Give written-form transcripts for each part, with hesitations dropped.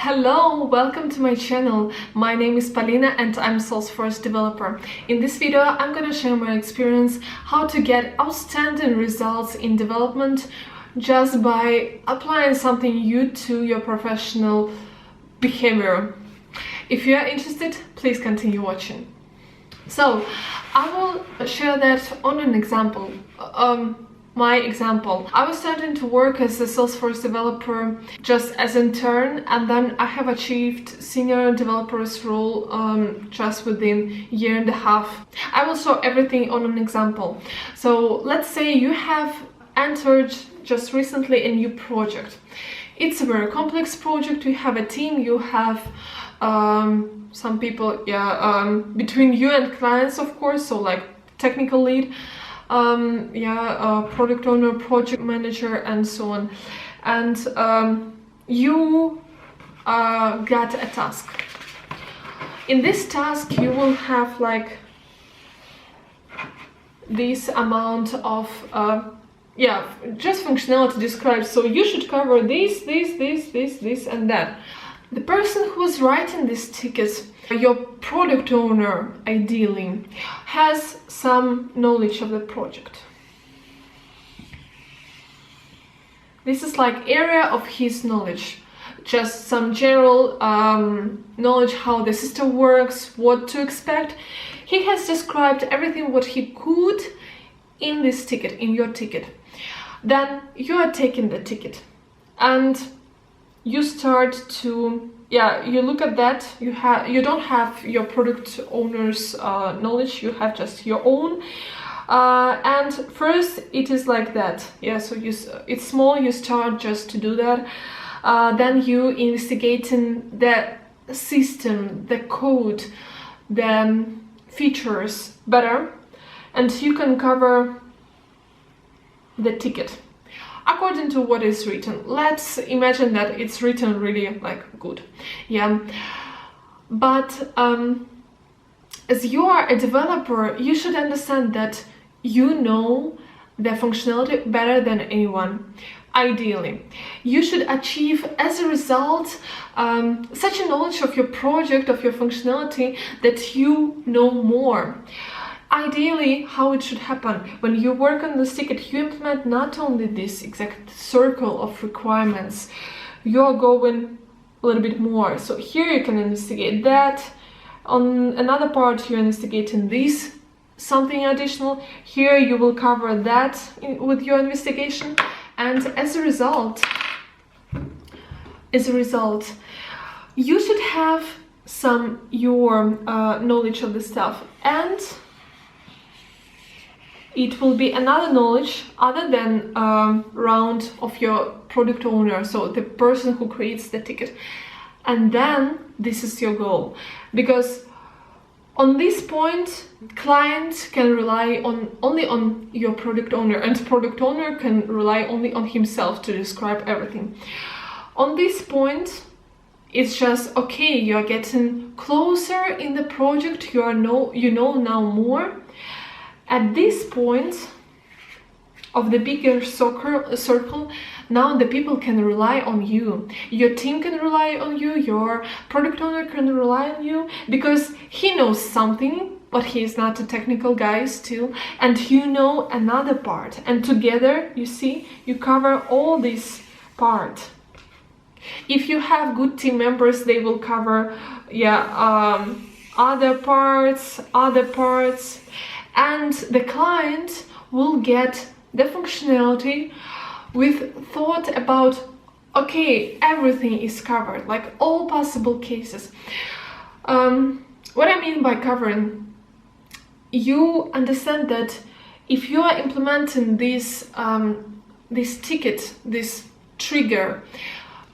Hello, welcome to my channel. My name is Polina and I'm Salesforce developer. In this video, I'm gonna share my experience how to get outstanding results in development just by applying something new to your professional behavior. If you are interested, please continue watching. So, I will share that on an example. My example. I was starting to work as a Salesforce developer just as an intern, and then I have achieved senior developer's role just within a year and a half. I will show everything on an example. So let's say you have entered just recently a new project. It's a very complex project. You have a team, you have some people, between you and clients, of course, so like technical lead, product owner, project manager, and so on. And you got a task. In this task, you will have like this amount of just functionality described. So you should cover this, and that. The person who is writing this ticket, your product owner, ideally, has some knowledge of the project. This is like area of his knowledge, just some general knowledge how the system works, what to expect. He has described everything what he could in this ticket, in your ticket. Then you are taking the ticket and you start to you look at that. You don't have your product owner's knowledge, you have just your own, and first it is like that, so it's small, you start just to do that, then you investigating the system, the code, the features better, and you can cover the ticket according to what is written. Let's imagine that it's written really like good, but as you are a developer, you should understand that you know the functionality better than anyone. Ideally, you should achieve as a result such a knowledge of your project, of your functionality, that you know more. Ideally, how it should happen: when you work on this ticket, you implement not only this exact circle of requirements, you're going a little bit more. So here you can investigate that. On another part, you're investigating this, something additional. Here you will cover that with your investigation, and as a result, you should have your knowledge of the stuff, and it will be another knowledge other than round of your product owner, so the person who creates the ticket. And then this is your goal, because on this point, client can rely only on your product owner, and product owner can rely only on himself to describe everything. On this point, it's just okay, you are getting closer in the project, you know now more. At this point of the bigger circle, now the people can rely on you. Your team can rely on you, your product owner can rely on you, because he knows something, but he is not a technical guy still, and you know another part. And together, you see, you cover all this part. If you have good team members, they will cover other parts, and the client will get the functionality with thought about, okay, everything is covered, like all possible cases. What I mean by covering, you understand that if you are implementing this ticket, this trigger,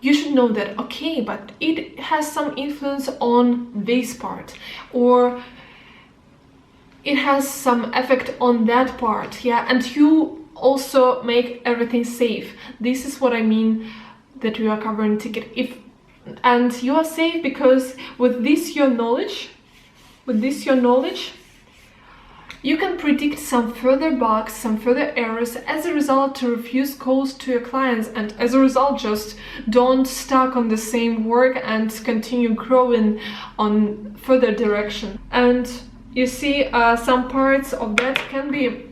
you should know that, okay, but it has some influence on this part, or it has some effect on that part, and you also make everything safe. This is what I mean that you are covering ticket. And you are safe because with this your knowledge, You can predict some further bugs, some further errors, as a result to refuse calls to your clients, and as a result just don't stuck on the same work and continue growing on further direction. And you see, some parts of that can be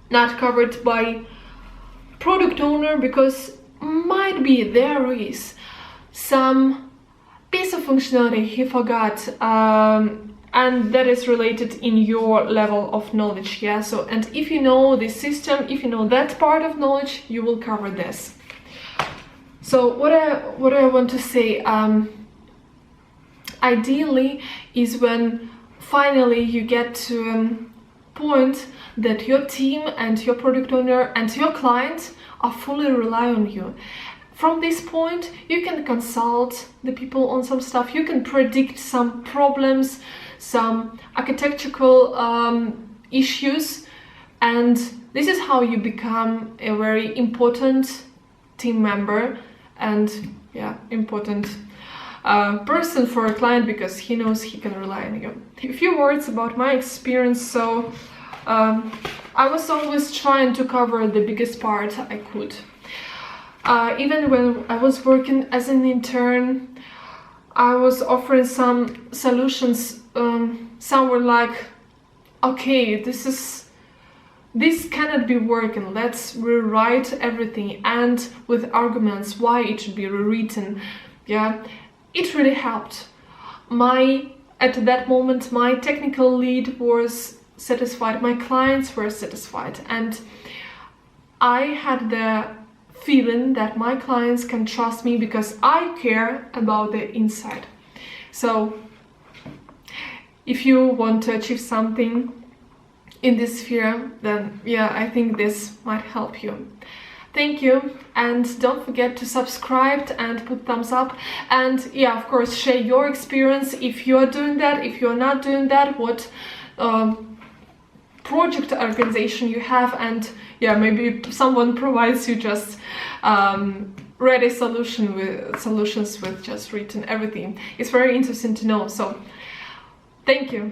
not covered by product owner, because might be there is some piece of functionality he forgot, and that is related in your level of knowledge. Yeah, so, and if you know this system, if you know that part of knowledge, you will cover this. So what I want to say, ideally is when finally you get to a point that your team and your product owner and your client are fully rely on you. From this point, you can consult the people on some stuff, you can predict some problems, some architectural issues, and this is how you become a very important team member and important person for a client, because he knows he can rely on you. A few words about my experience. So I was always trying to cover the biggest part I could. Even when I was working as an intern, I was offering some solutions. Some were like, okay, this cannot be working, let's rewrite everything, and with arguments why it should be rewritten. Yeah, it really helped. At that moment, my technical lead was satisfied, my clients were satisfied, and I had the feeling that my clients can trust me because I care about the inside. So if you want to achieve something in this sphere, then yeah, I think this might help you. Thank you, and don't forget to subscribe and put thumbs up, and yeah, of course, share your experience if you are doing that, if you are not doing that, what project organization you have, and yeah, maybe someone provides you just ready solutions with just written everything. It's very interesting to know. So thank you.